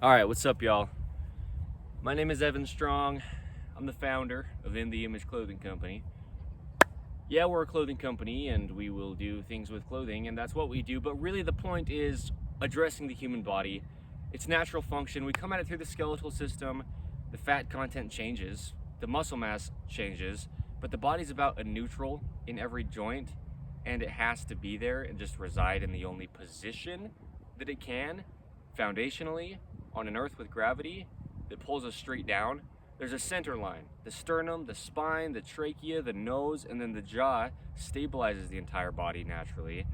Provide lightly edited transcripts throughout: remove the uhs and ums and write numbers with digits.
Alright, what's up, y'all? My name is Evan Strong. I'm the founder of In The Image Clothing Company. Yeah, we're a clothing company and we will do things with clothing, and that's what we do, but really the point is addressing the human body, its natural function. We come at it through the skeletal system. The fat content changes, the muscle mass changes, but the body's about a neutral in every joint, and it has to be there and just reside in the only position that it can, foundationally, on an earth with gravity that pulls us straight down. There's a center line. The sternum, the spine, the trachea, the nose, and then the jaw stabilizes the entire body naturally.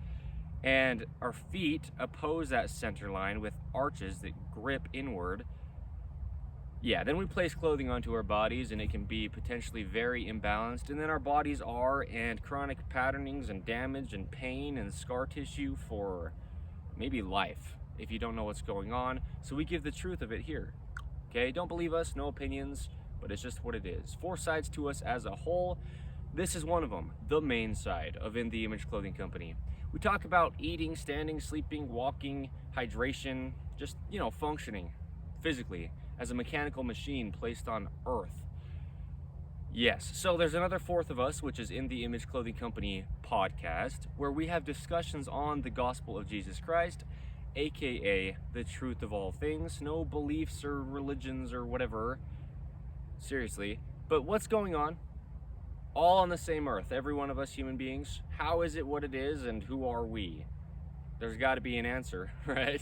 And our feet oppose that center line with arches that grip inward. Yeah, then we place clothing onto our bodies and it can be potentially very imbalanced. And then our bodies are, and chronic patternings and damage and pain and scar tissue for maybe life if you don't know what's going on. So we give the truth of it here. Okay, don't believe us, no opinions, but it's just what it is. 4 sides to us as a whole. This is one of them, the main side of In The Image Clothing Company. We talk about eating, standing, sleeping, walking, hydration, just, functioning physically as a mechanical machine placed on Earth. Yes, so there's another fourth of us, which is In The Image Clothing Company podcast, where we have discussions on the gospel of Jesus Christ, aka the truth of all things. No beliefs or religions or whatever, seriously, but what's going on all on the same earth, every one of us human beings. How is it what it is, and who are we? There's got to be an answer, right?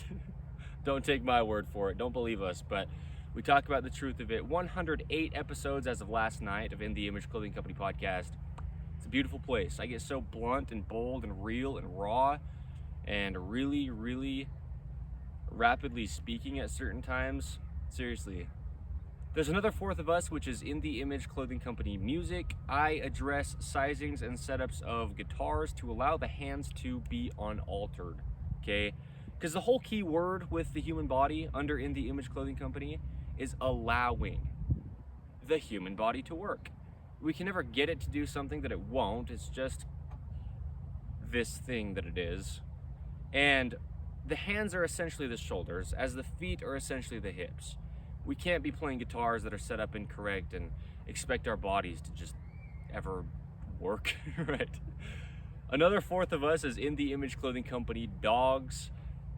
Don't take my word for it, don't believe us, but we talk about the truth of it. 108 episodes as of last night of In The Image Clothing Company podcast. It's a beautiful place. I get so blunt and bold and real and raw and really rapidly speaking at certain times. Seriously. There's another fourth of us, which is In The Image Clothing Company music. I address sizings and setups of guitars to allow the hands to be unaltered, okay? Because the whole key word with the human body under In The Image Clothing Company is allowing the human body to work. We can never get it to do something that it won't. It's just this thing that it is. And the hands are essentially the shoulders, as the feet are essentially the hips. We can't be playing guitars that are set up incorrect and expect our bodies to just ever work, right? Another fourth of us is In The Image Clothing Company dogs.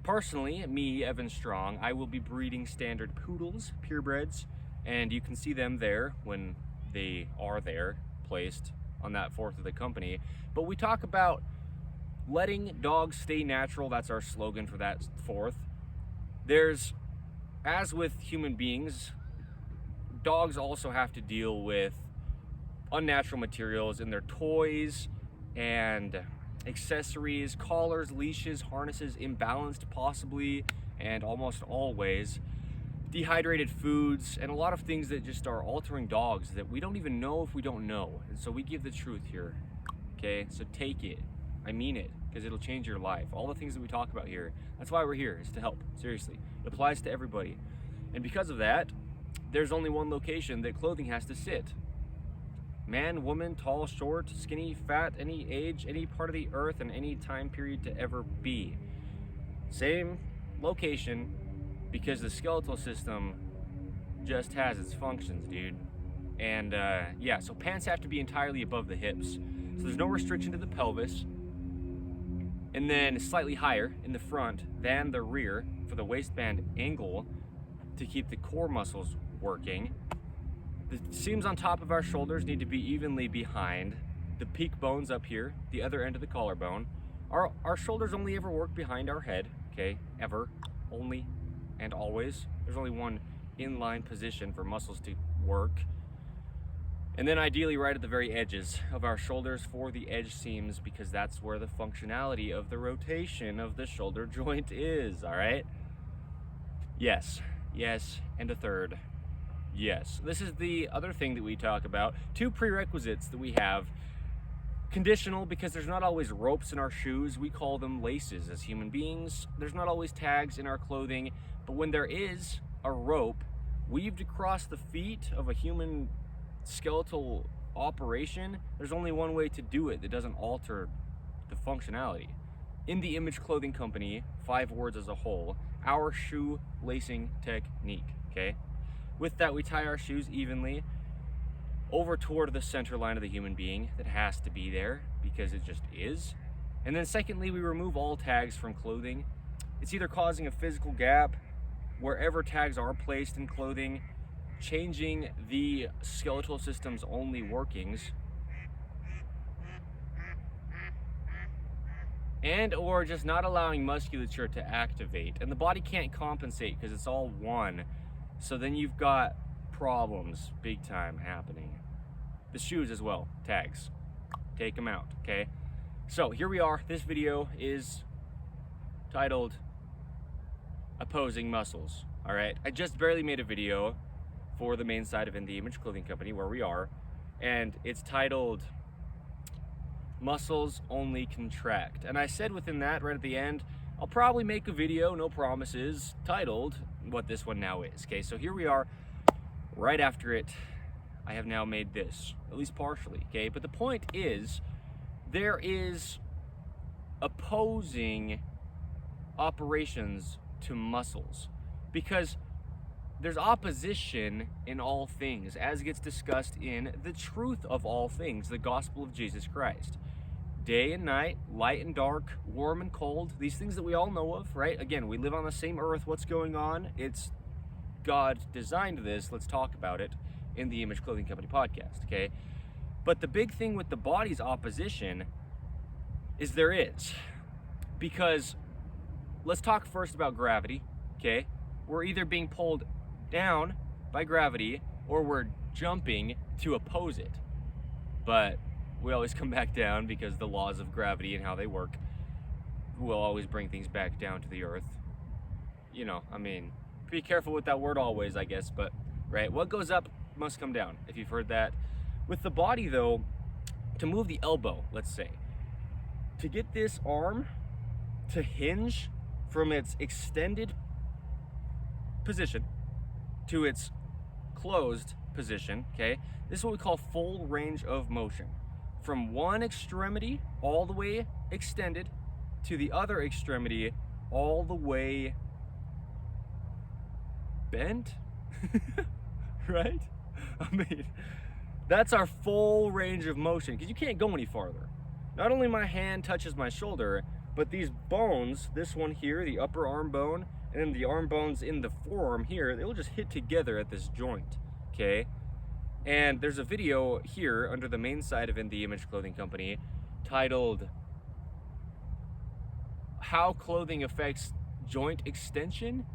Personally, me, Evan Strong, I will be breeding standard poodles, purebreds, and you can see them there when they are there, placed on that fourth of the company. But we talk about letting dogs stay natural. That's our slogan for that fourth. There's, as with human beings, dogs also have to deal with unnatural materials in their toys and accessories, collars, leashes, harnesses, imbalanced possibly, and almost always, dehydrated foods, and a lot of things that just are altering dogs that we don't even know if we don't know. And so we give the truth here, okay? So take it. I mean it, because it'll change your life. All the things that we talk about here, that's why we're here, is to help. Seriously, it applies to everybody. And because of that, there's only one location that clothing has to sit. Man, woman, tall, short, skinny, fat, any age, any part of the earth, and any time period to ever be. Same location, because the skeletal system just has its functions, dude. And yeah, so pants have to be entirely above the hips. So there's no restriction to the pelvis. And then slightly higher in the front than the rear for the waistband angle to keep the core muscles working. The seams on top of our shoulders need to be evenly behind the peak bones up here, the other end of the collarbone. Our shoulders only ever work behind our head, okay? Ever, only, and always. There's only one inline position for muscles to work. And then ideally right at the very edges of our shoulders for the edge seams, because that's where the functionality of the rotation of the shoulder joint is, all right? Yes, and a third. Yes, this is the other thing that we talk about. 2 prerequisites that we have. Conditional, because there's not always ropes in our shoes. We call them laces as human beings. There's not always tags in our clothing, but when there is a rope weaved across the feet of a human skeletal operation, there's only one way to do it that doesn't alter the functionality. In the Image Clothing Company, 5 words as a whole, our shoe lacing technique, okay? With that, we tie our shoes evenly over toward the center line of the human being that has to be there because it just is. And then secondly, we remove all tags from clothing. It's either causing a physical gap wherever tags are placed in clothing, changing the skeletal system's only workings, and or just not allowing musculature to activate. And the body can't compensate because it's all one. So then you've got problems big time happening. The shoes as well, tags. Take them out, okay? So here we are. This video is titled Opposing Muscles, all right? I just barely made a video for the main side of In the Image Clothing Company, where we are, and it's titled Muscles Only Contract. And I said within that, right at the end, I'll probably make a video, no promises, titled what this one now is, okay? So here we are, right after it. I have now made this, at least partially, okay? But the point is, there is opposing operations to muscles, because there's opposition in all things, as gets discussed in the truth of all things, the gospel of Jesus Christ. Day and night, light and dark, warm and cold, these things that we all know of, right? Again, we live on the same earth. What's going on? It's God designed this. Let's talk about it in the Image Clothing Company podcast, okay? But the big thing with the body's opposition is there is. Because let's talk first about gravity, okay? We're either being pulled down by gravity or we're jumping to oppose it. But we always come back down because the laws of gravity and how they work will always bring things back down to the earth. You know, I mean, be careful with that word always, I guess, but, right? What goes up must come down, if you've heard that. With the body, though, to move the elbow, let's say, to get this arm to hinge from its extended position to its closed position, okay? This is what we call full range of motion. From one extremity all the way extended to the other extremity all the way bent, right? I mean, that's our full range of motion, because you can't go any farther. Not only my hand touches my shoulder, but these bones, this one here, the upper arm bone, and then the arm bones in the forearm here, they'll just hit together at this joint, okay? And there's a video here under the main side of In the Image Clothing Company titled How Clothing Affects Joint Extension.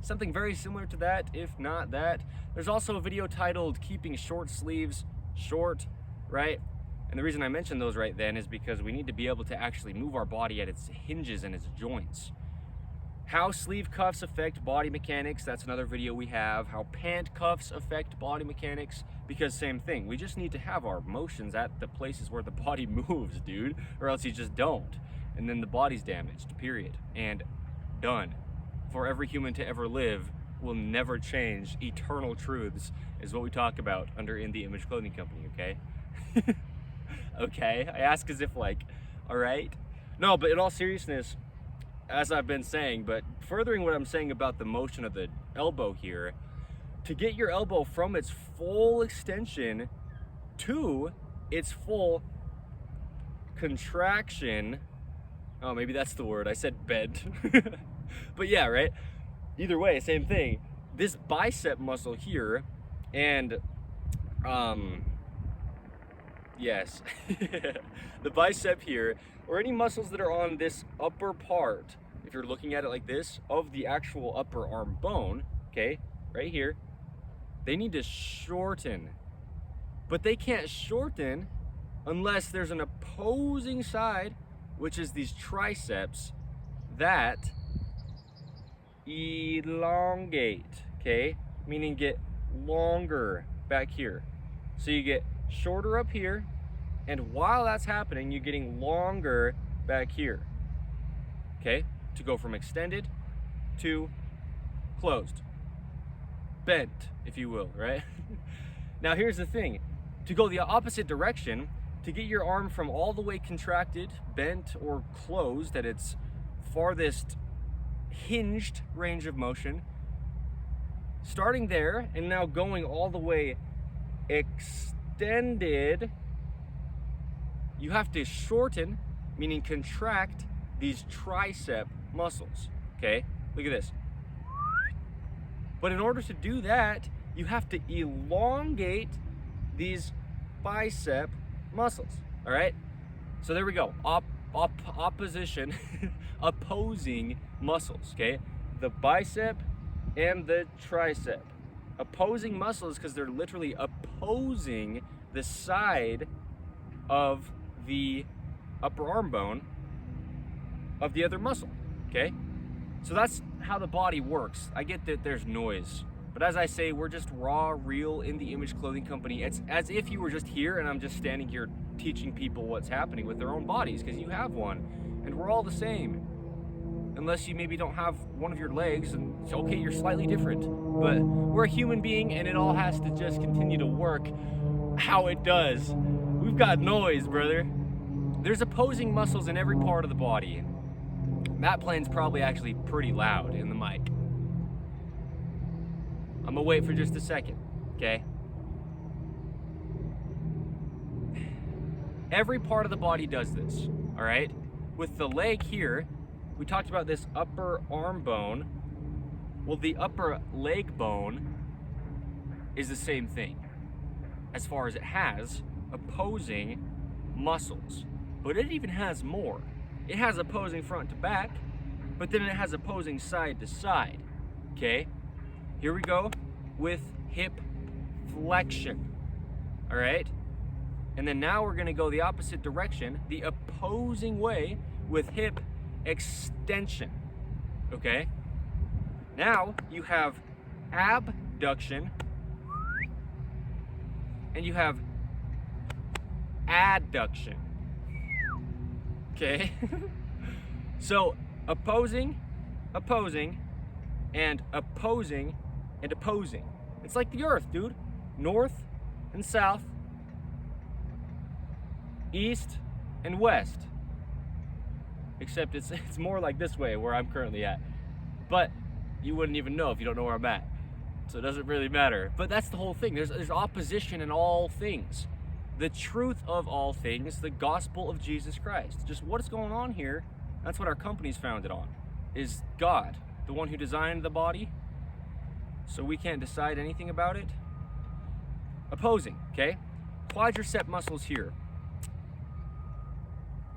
Something very similar to that, if not that. There's also a video titled Keeping Short Sleeves Short, right? And the reason I mentioned those right then is because we need to be able to actually move our body at its hinges and its joints. How sleeve cuffs affect body mechanics, that's another video we have. How pant cuffs affect body mechanics, because same thing. We just need to have our motions at the places where the body moves, dude, or else you just don't. And then the body's damaged, period. And done. For every human to ever live will never change. Eternal truths is what we talk about under In the Image Clothing Company, okay? Okay, I ask as if like, all right? No, but in all seriousness, as I've been saying, but furthering what I'm saying about the motion of the elbow here, to get your elbow from its full extension to its full contraction, oh, maybe that's the word, I said bent, but yeah, right? Either way, same thing. This bicep muscle here, and yes, the bicep here, or any muscles that are on this upper part, if you're looking at it like this, of the actual upper arm bone, okay, right here, they need to shorten. But they can't shorten unless there's an opposing side, which is these triceps, that elongate, okay? Meaning get longer back here. So you get shorter up here, and while that's happening, you're getting longer back here, okay? To go from extended to closed, bent, if you will, right? Now here's the thing, to go the opposite direction, to get your arm from all the way contracted, bent, or closed at its farthest hinged range of motion, starting there and now going all the way extended, you have to shorten, meaning contract, these tricep muscles, okay? Look at this. But in order to do that, you have to elongate these bicep muscles, all right? So there we go, opposing muscles, okay? The bicep and the tricep. Opposing muscles because they're literally opposing the side of the upper arm bone of the other muscle, okay? So that's how the body works. I get that there's noise, but as I say, we're just raw, real, In the Image Clothing Company. It's as if you were just here and I'm just standing here teaching people what's happening with their own bodies, because you have one, and we're all the same. Unless you maybe don't have one of your legs, and it's okay, you're slightly different. But we're a human being, and it all has to just continue to work how it does. We've got noise, brother. There's opposing muscles in every part of the body. That plane's probably actually pretty loud in the mic. I'm gonna wait for just a second, okay? Every part of the body does this, all right? With the leg here, we talked about this upper arm bone. Well, the upper leg bone is the same thing, as far as it has opposing muscles. But it even has more. It has opposing front to back, but then it has opposing side to side, okay? Here we go with hip flexion, all right? And then now we're gonna go the opposite direction, the opposing way, with hip extension, okay? Now you have abduction and you have adduction, okay? So opposing, and opposing, and opposing. It's like the earth, dude. North and south, east and west. Except it's more like this way where I'm currently at. But you wouldn't even know if you don't know where I'm at. So it doesn't really matter. But that's the whole thing. There's opposition in all things. The truth of all things, the gospel of Jesus Christ. Just what's going on here, that's what our company's founded on, is God, the one who designed the body. So we can't decide anything about it. Opposing, okay? Quadricep muscles here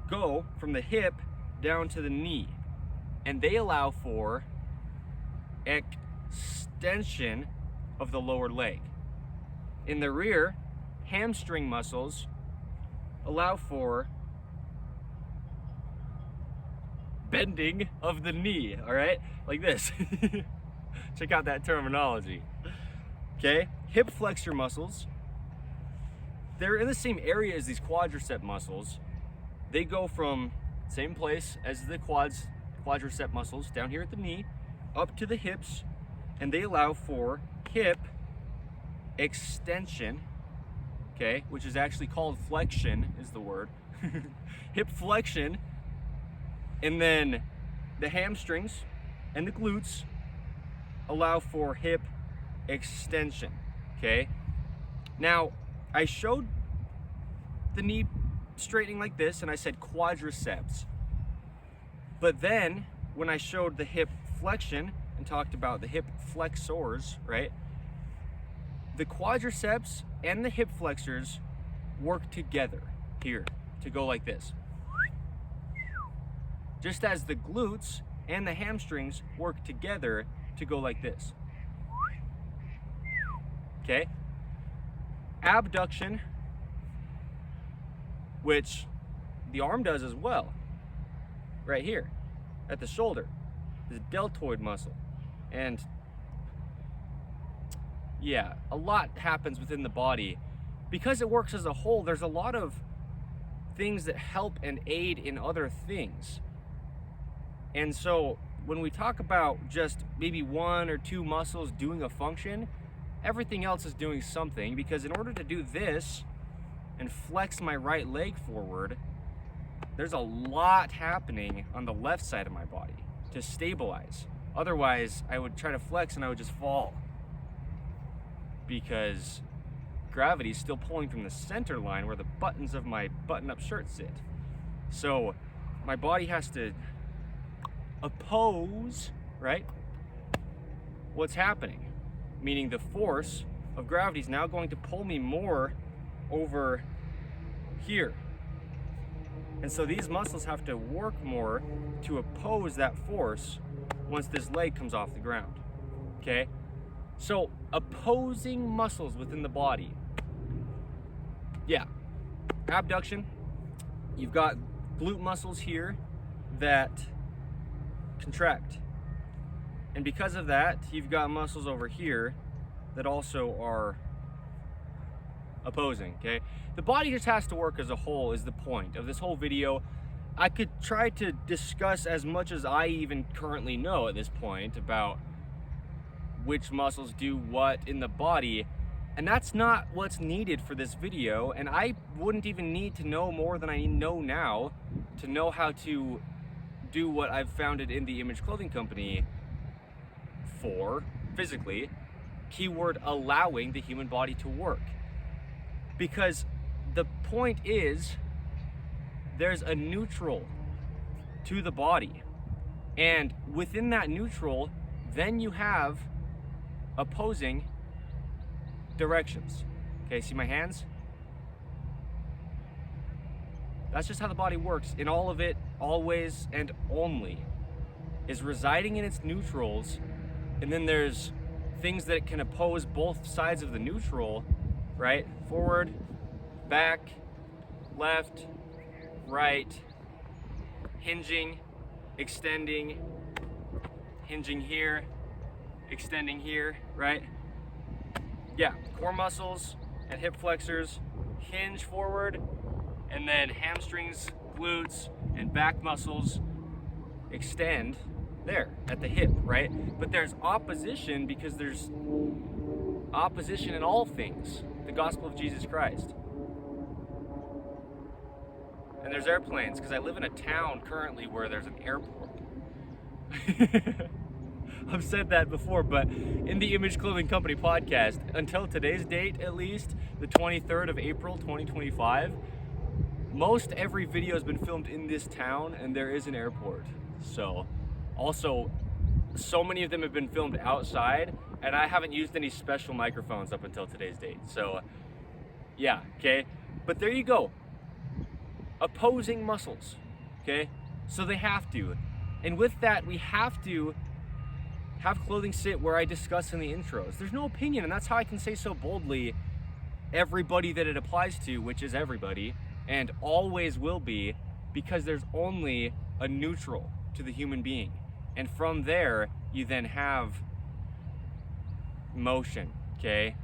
go from the hip down to the knee, and they allow for extension of the lower leg. In the rear, hamstring muscles allow for bending of the knee, all right? Like this. Check out that terminology. Okay, hip flexor muscles, they're in the same area as these quadricep muscles. They go from same place as the quadricep muscles down here at the knee, up to the hips, and they allow for hip extension, okay, which is actually called flexion, is the word. Hip flexion, and then the hamstrings and the glutes allow for hip extension, okay? Now, I showed the knee straightening like this, and I said quadriceps. But then, when I showed the hip flexion and talked about the hip flexors, right? The quadriceps and the hip flexors work together here to go like this. Just as the glutes and the hamstrings work together to go like this. Okay? Abduction, which the arm does as well, right here at the shoulder, this deltoid muscle. And yeah, a lot happens within the body. Because it works as a whole, there's a lot of things that help and aid in other things. And so when we talk about just maybe one or two muscles doing a function, everything else is doing something, because in order to do this and flex my right leg forward, there's a lot happening on the left side of my body to stabilize. Otherwise, I would try to flex and I would just fall, because gravity is still pulling from the center line where the buttons of my button-up shirt sit. So my body has to oppose, right, what's happening, meaning the force of gravity is now going to pull me more over here. And so these muscles have to work more to oppose that force once this leg comes off the ground, okay? So opposing muscles within the body. Yeah, abduction, you've got glute muscles here that contract. And because of that, you've got muscles over here that also are opposing, okay? The body just has to work as a whole is the point of this whole video. I could try to discuss as much as I even currently know at this point about which muscles do what in the body, and that's not what's needed for this video, and I wouldn't even need to know more than I know now to know how to do what I've founded in the Image Clothing Company for, physically, keyword allowing the human body to work. Because the point is, there's a neutral to the body, and within that neutral, then you have opposing directions. Okay, see my hands? That's just how the body works. In all of it, always and only, is residing in its neutrals, and then there's things that can oppose both sides of the neutral, right? Forward, back, left, right, hinging, extending, hinging here, extending here, right? Yeah, core muscles and hip flexors hinge forward, and then hamstrings, glutes, and back muscles extend there at the hip, right? But there's opposition because there's opposition in all things, the gospel of Jesus Christ. And there's airplanes, because I live in a town currently where there's an airport. I've said that before, but in the Image Clothing Company podcast, until today's date at least, the 23rd of April 2025, most every video has been filmed in this town, and there is an airport. So, also, so many of them have been filmed outside, and I haven't used any special microphones up until today's date. So, yeah, okay? But there you go. Opposing muscles, okay? So they have to. And with that, we have to have clothing sit where I discuss in the intros. There's no opinion, and that's how I can say so boldly, everybody that it applies to, which is everybody, and always will be, because there's only a neutral to the human being. And from there, you then have motion, okay?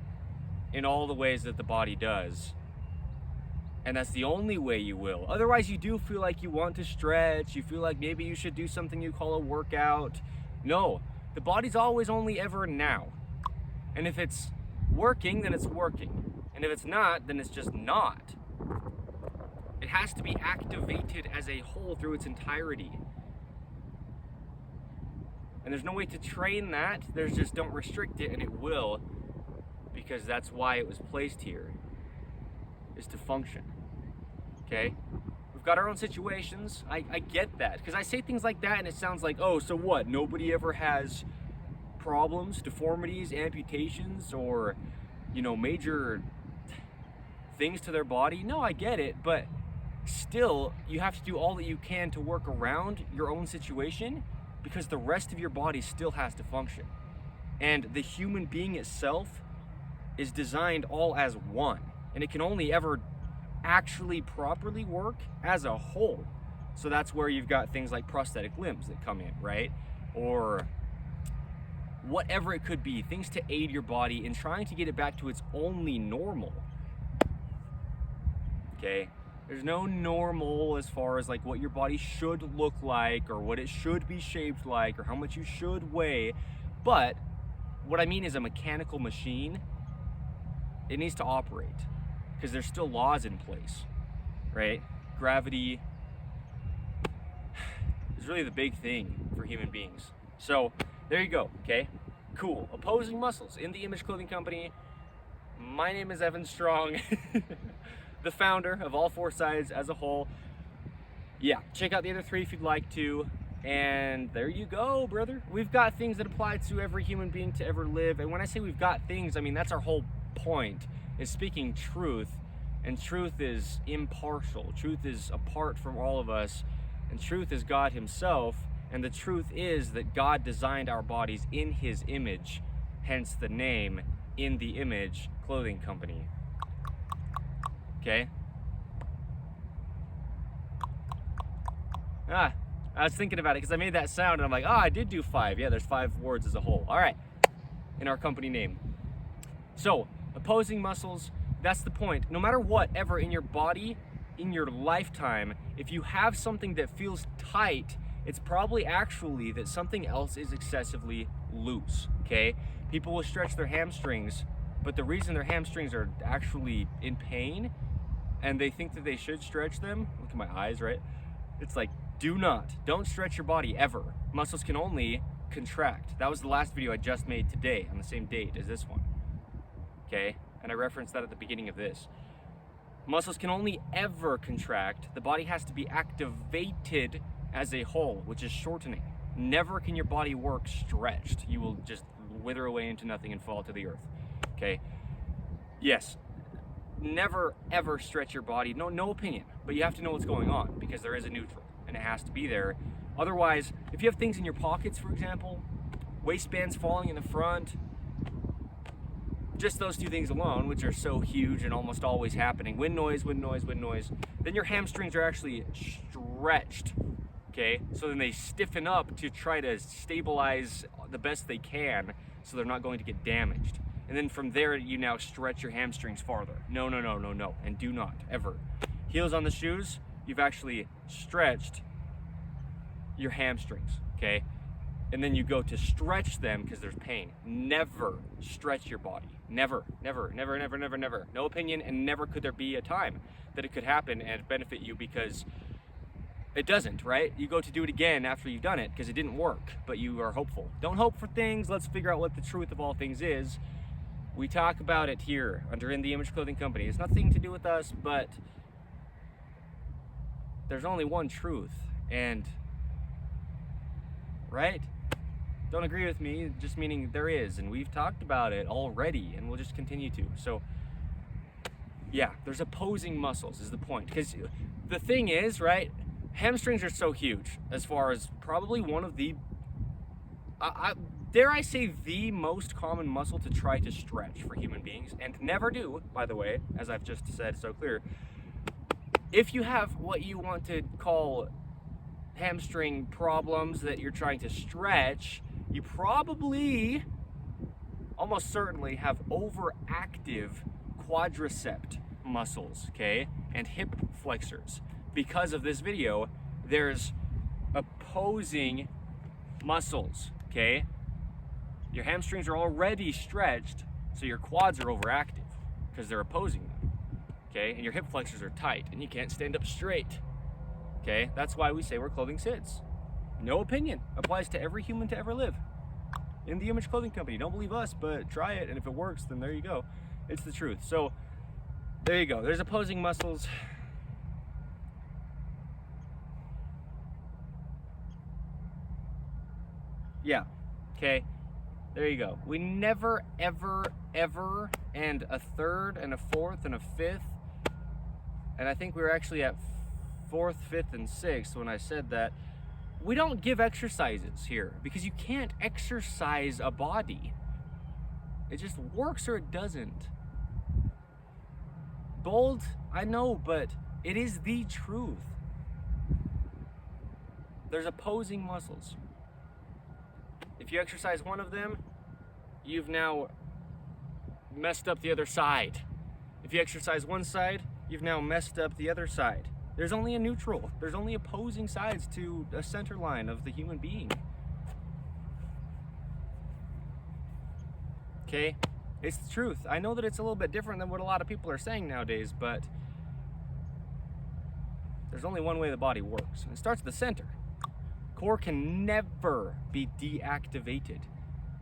In all the ways that the body does. And that's the only way you will. Otherwise, you do feel like you want to stretch, you feel like maybe you should do something you call a workout. No, the body's always only ever now. And if it's working, then it's working. And if it's not, then it's just not. It has to be activated as a whole through its entirety. And there's no way to train that. There's just don't restrict it, and it will, because that's why it was placed here, is to function. Okay? We've got our own situations. I get that, because I say things like that and it sounds like, oh, so what? Nobody ever has problems, deformities, amputations, or, you know, major things to their body. No, I get it, but still, you have to do all that you can to work around your own situation, because the rest of your body still has to function. And the human being itself is designed all as one, and it can only ever actually properly work as a whole. So that's where you've got things like prosthetic limbs that come in, right? Or whatever it could be, things to aid your body in trying to get it back to its only normal. Okay? There's no normal as far as like what your body should look like, or what it should be shaped like, or how much you should weigh. But what I mean is, a mechanical machine, it needs to operate. because there's still laws in place, right? Gravity is really the big thing for human beings. So there you go, okay? Cool. Opposing muscles in the Image Clothing Company. My name is Evan Strong, the founder of all four sides as a whole. Yeah, check out the other three if you'd like to. And there you go, brother. We've got things that apply to every human being to ever live. And when I say we've got things, I mean that's our whole point, is speaking truth. And truth is impartial. Truth is apart from all of us. And truth is God himself. And the truth is that God designed our bodies in his image, hence the name In the Image Clothing Company. Okay? I was thinking about it because I made that sound and I'm like, oh, I did do 5. Yeah, there's 5 words as a whole. All right, in our company name. So, opposing muscles, that's the point. No matter what ever in your body, in your lifetime, if you have something that feels tight, it's probably actually that something else is excessively loose, okay? People will stretch their hamstrings, but the reason their hamstrings are actually in pain and they think that they should stretch them, look at my eyes, right? It's like, don't stretch your body ever. Muscles can only contract. That was the last video I just made today on the same date as this one, okay? And I referenced that at the beginning of this. Muscles can only ever contract. The body has to be activated as a whole, which is shortening. Never can your body work stretched. You will just wither away into nothing and fall to the earth, okay? Yes, never ever stretch your body. No opinion, but you have to know what's going on because there is a neutral and it has to be there. Otherwise, if you have things in your pockets, for example, waistbands falling in the front, just those two things alone, which are so huge and almost always happening, wind noise, then your hamstrings are actually stretched, okay? So then they stiffen up to try to stabilize the best they can so they're not going to get damaged. And then from there, you now stretch your hamstrings farther. No, and do not, ever. Heels on the shoes, you've actually stretched your hamstrings, okay? And then you go to stretch them because there's pain. Never stretch your body. Never. No opinion, and never could there be a time that it could happen and benefit you, because it doesn't, right? You go to do it again after you've done it because it didn't work, but you are hopeful. Don't hope for things. Let's figure out what the truth of all things is. We talk about it here under In the Image Clothing Company. It's nothing to do with us, but there's only one truth, and right? Don't agree with me, just meaning there is, and we've talked about it already, and we'll just continue to. So yeah, there's opposing muscles is the point, because the thing is, right, hamstrings are so huge as far as probably one of the dare I say the most common muscle to try to stretch for human beings, and never do, by the way, as I've just said so clear. If you have what you want to call hamstring problems that you're trying to stretch, you probably, almost certainly, have overactive quadricep muscles, okay, and hip flexors. Because of this video, there's opposing muscles, okay? Your hamstrings are already stretched, so your quads are overactive because they're opposing them, okay? And your hip flexors are tight and you can't stand up straight, okay? That's why we say where clothing sits. No opinion. Applies to every human to ever live. In the Image Clothing Company. Don't believe us, but try it, and if it works, then there you go. It's the truth. So there you go. There's opposing muscles. Yeah, okay, there you go. We never, ever, and a third, and a fourth, and a fifth, and I think we were actually at 4th, 5th, and 6th when I said that. We don't give exercises here, because you can't exercise a body. It just works or it doesn't. Bold, I know, but it is the truth. There's opposing muscles. If you exercise one of them, you've now messed up the other side. If you exercise one side, you've now messed up the other side. There's only a neutral. There's only opposing sides to a center line of the human being. Okay? It's the truth. I know that it's a little bit different than what a lot of people are saying nowadays, but there's only one way the body works, and it starts at the center. Core can never be deactivated,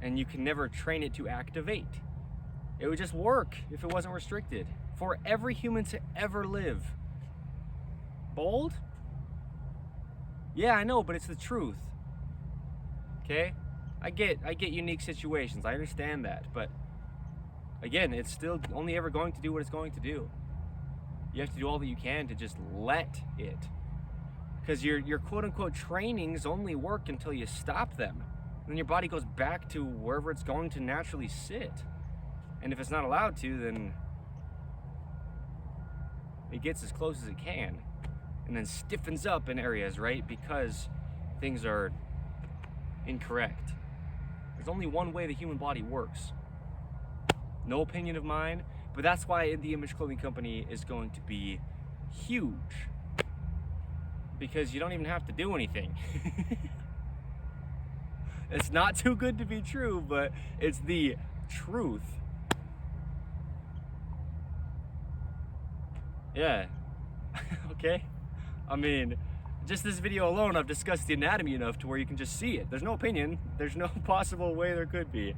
and you can never train it to activate. It would just work if it wasn't restricted for every human to ever live. Bold? Yeah, I know, but it's the truth. Okay? I get unique situations. I understand that, but again, it's still only ever going to do what it's going to do. You have to do all that you can to just let it. Because your quote-unquote trainings only work until you stop them. And then your body goes back to wherever it's going to naturally sit. And if it's not allowed to, then it gets as close as it can. And then stiffens up in areas, right? Because things are incorrect. There's only one way the human body works. No opinion of mine, but that's why the Image Clothing Company is going to be huge. Because you don't even have to do anything. It's not too good to be true, but it's the truth. Yeah. Okay? I mean, just this video alone, I've discussed the anatomy enough to where you can just see it. There's no opinion. There's no possible way there could be.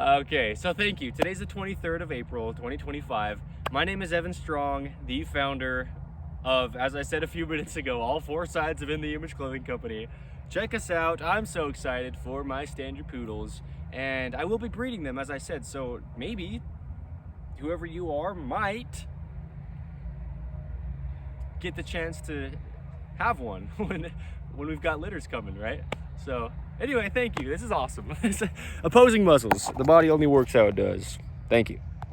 Okay, so thank you. Today's the 23rd of April, 2025. My name is Evan Strong, the founder of, as I said a few minutes ago, all four sides of In the Image Clothing Company. Check us out. I'm so excited for my standard poodles, and I will be breeding them, as I said, so maybe whoever you are might get the chance to have one when we've got litters coming, right? So anyway, thank you. This is awesome. Opposing muscles. The body only works how it does. Thank you.